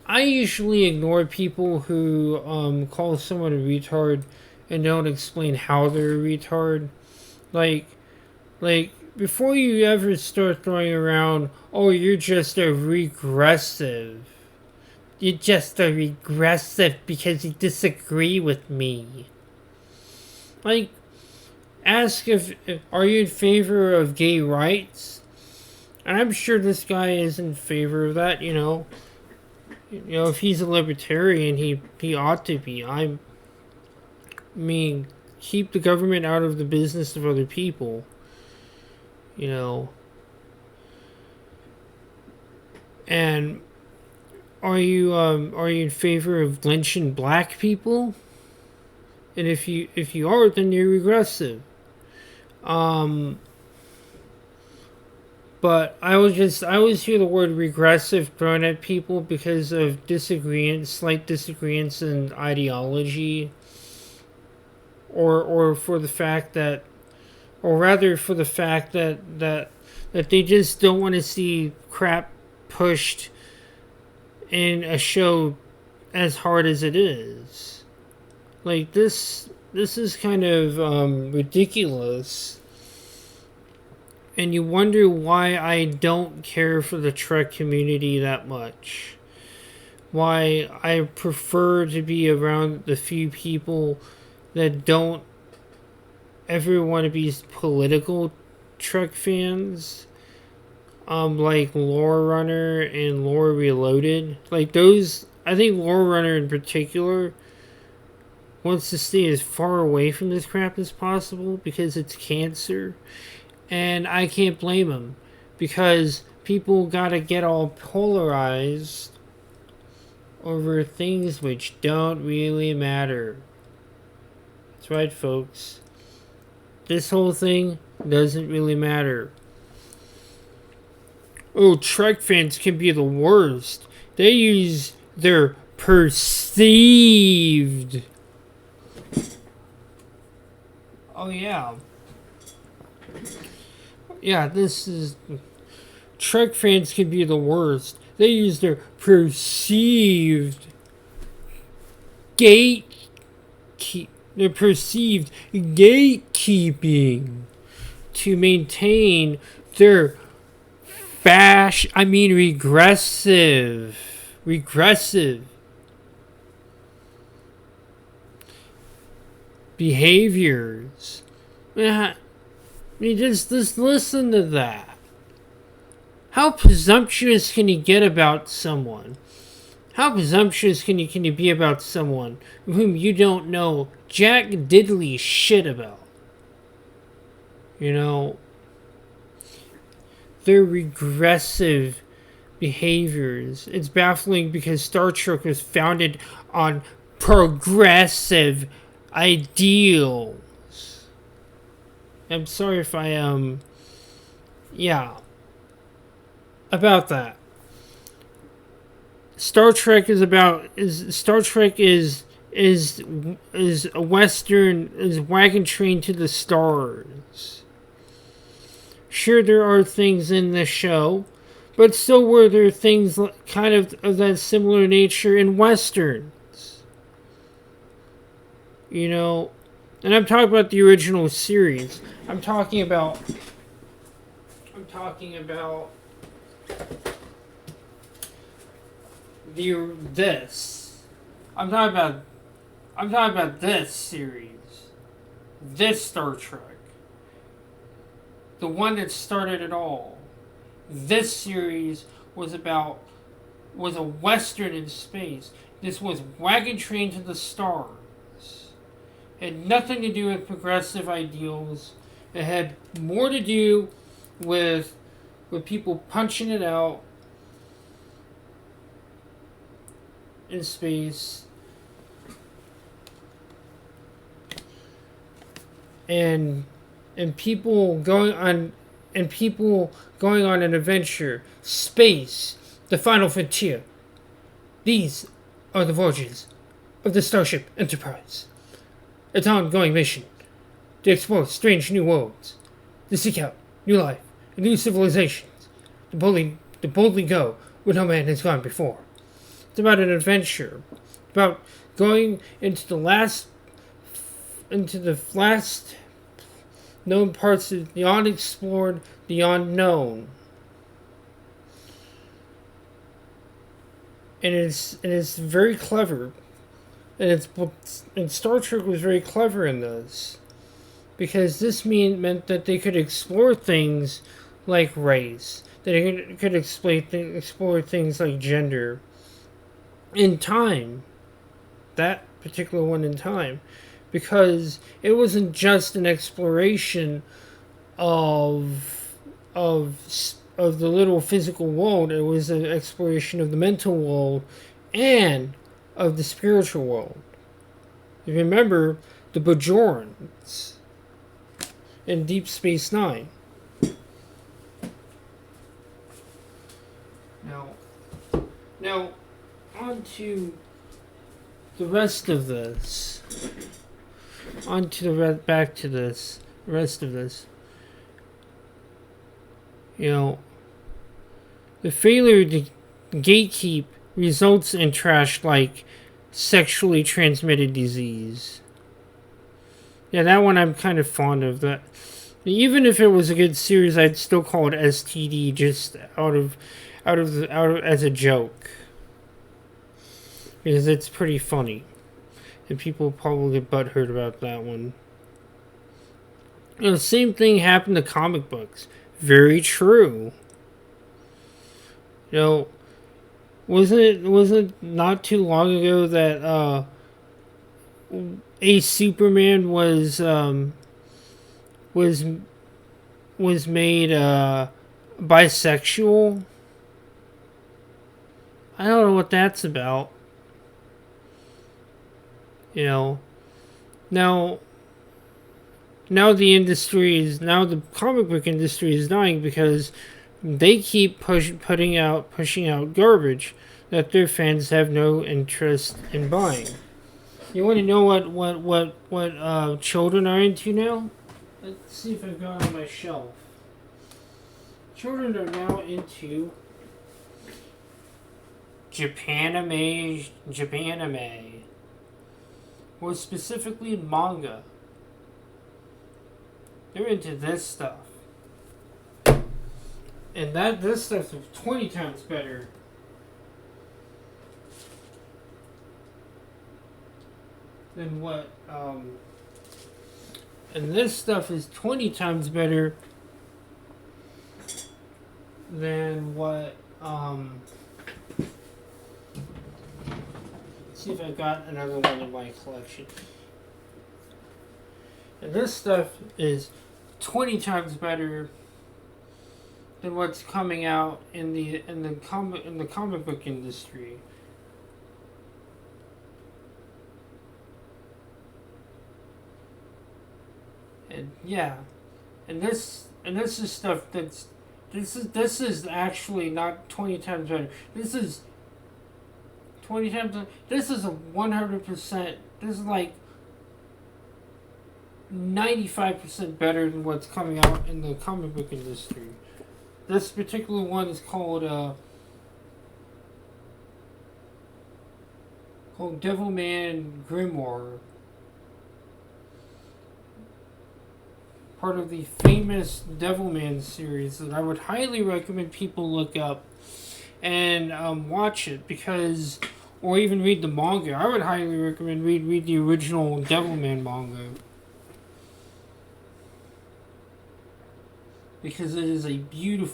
I usually ignore people who call someone a retard and don't explain how they're a retard. Like, like before you ever start throwing around, oh, you're just a regressive. You're just a regressive because you disagree with me. Like, ask if are you in favor of gay rights? And I'm sure this guy is in favor of that. If he's a libertarian, he ought to be. I mean, keep the government out of the business of other people. You know, and are you in favor of lynching black people? And if you are, then you're regressive. Um, but I always hear the word regressive thrown at people because of slight disagreements in ideology, or for the fact that, or rather for the fact that they just don't want to see crap pushed in a show as hard as it is. Like this is kind of ridiculous, and you wonder why I don't care for the Trek community that much. Why I prefer to be around the few people that don't ever want to be political Trek fans. Like Lore Runner and Lore Reloaded. Like those, I think Lore Runner in particular wants to stay as far away from this crap as possible because it's cancer. And I can't blame him because people gotta get all polarized over things which don't really matter. That's right, folks. This whole thing doesn't really matter. Oh, Trek fans can be the worst. They use their perceived. Oh, yeah. Yeah, this is. Trek fans can be the worst. They use their perceived their perceived gatekeeping to maintain their regressive behaviors. I mean, just listen to that. How presumptuous can you get about someone? How presumptuous can you be about someone whom you don't know jack diddly shit about? You know, their regressive behaviors. It's baffling because Star Trek was founded on progressive ideals. I'm sorry if yeah, about that. Star Trek is a western, is wagon train to the stars. Sure, there are things in the show, but still were there things kind of that similar nature in westerns. You know, and I'm talking about the original series. I'm talking about this. I'm talking about this series. This Star Trek. The one that started it all. This series was a western in space. This was Wagon Train to the Stars. It had nothing to do with progressive ideals. It had more to do with people punching it out in space and people going on an adventure. Space, the final frontier. These are the voyages of the Starship Enterprise. Its ongoing mission to explore strange new worlds, to seek out new life and new civilizations, to boldly go where no man has gone before, It's about an adventure, about going into the last known parts of the unexplored, the unknown. And it's very clever, and Star Trek was very clever in this, because this meant that they could explore things like race, they could explore things like gender, in time, that particular one in time, because it wasn't just an exploration of the little physical world. It was an exploration of the mental world and of the spiritual world. You remember the Bajorans in Deep Space Nine. Now, on to the rest of this. Back to this. The rest of this. The failure to gatekeep results in trash like sexually transmitted disease. Yeah, that one I'm kind of fond of. That, even if it was a good series, I'd still call it STD, just out of as a joke, because it's pretty funny, and people probably get butthurt about that one. The same thing happened to comic books. Very true. Wasn't not too long ago that a Superman was made bisexual? I don't know what that's about. Now the comic book industry is dying because they keep pushing out garbage that their fans have no interest in buying. You want to know what children are into now? Let's see if I've got it on my shelf. Children are now into Japanime, or specifically manga. They're into this stuff. And this stuff is 20 times better than what, and this stuff is 20 times better than what, let's see if I've got another one in my collection. And this stuff is 20 times better than what's coming out in the comic book industry. And yeah, and this is stuff this is actually not 20 times better. This is 20 times. This is a 100%. This is like 95% better than what's coming out in the comic book industry. This particular one is called Devilman Grimoire. Part of the famous Devilman series that I would highly recommend people look up and watch it, because, or even read the manga. I would highly recommend read the original Devilman manga, because it is a really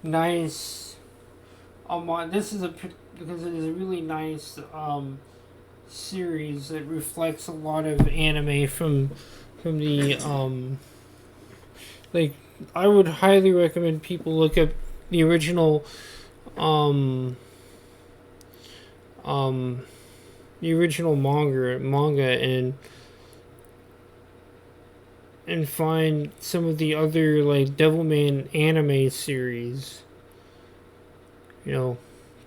nice because it is a really nice series that reflects a lot of anime from the like, I would highly recommend people look up the original manga and find some of the other, like, Devilman anime series.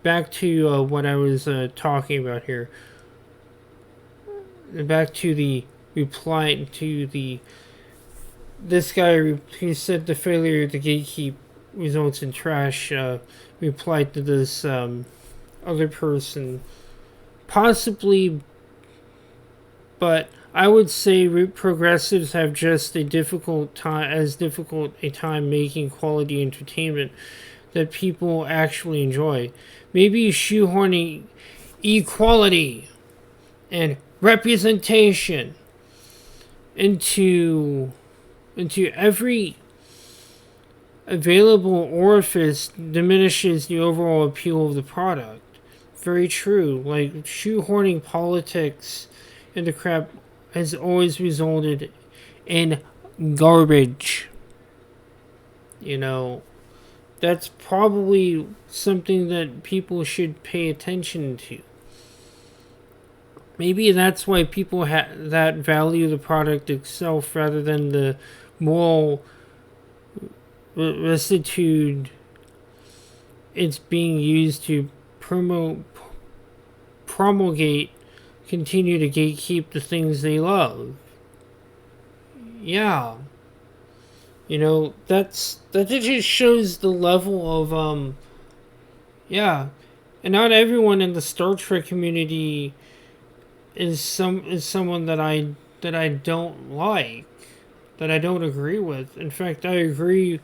Back to what I was talking about here. Back to the reply to this guy. He said the failure to gatekeep results in trash replied to this other person. Possibly, but I would say progressives have just a difficult a time making quality entertainment that people actually enjoy. Maybe shoehorning equality and representation into every available orifice diminishes the overall appeal of the product. Very true. Like shoehorning politics into crap has always resulted in garbage. You know, that's probably something that people should pay attention to. Maybe that's why people that value the product itself rather than the moral rectitude it's being used to promulgate, continue to gatekeep the things they love. Yeah. That just shows the level of yeah. And not everyone in the Star Trek community is someone that I don't like, that I don't agree with. In fact, I agree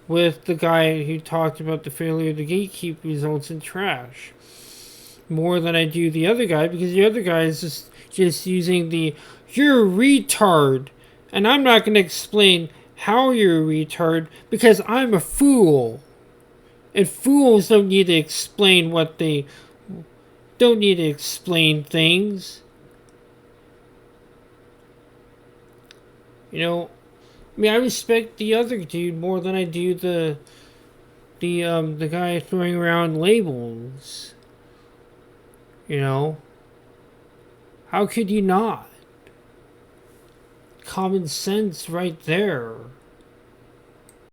with the guy who talked about the failure to gatekeep results in trash more than I do the other guy, because the other guy is just using the "you're a retard," and I'm not going to explain how you're a retard because I'm a fool, and fools don't need to explain don't need to explain things. I respect the other dude more than I do the guy throwing around labels. How could you not? Common sense right there.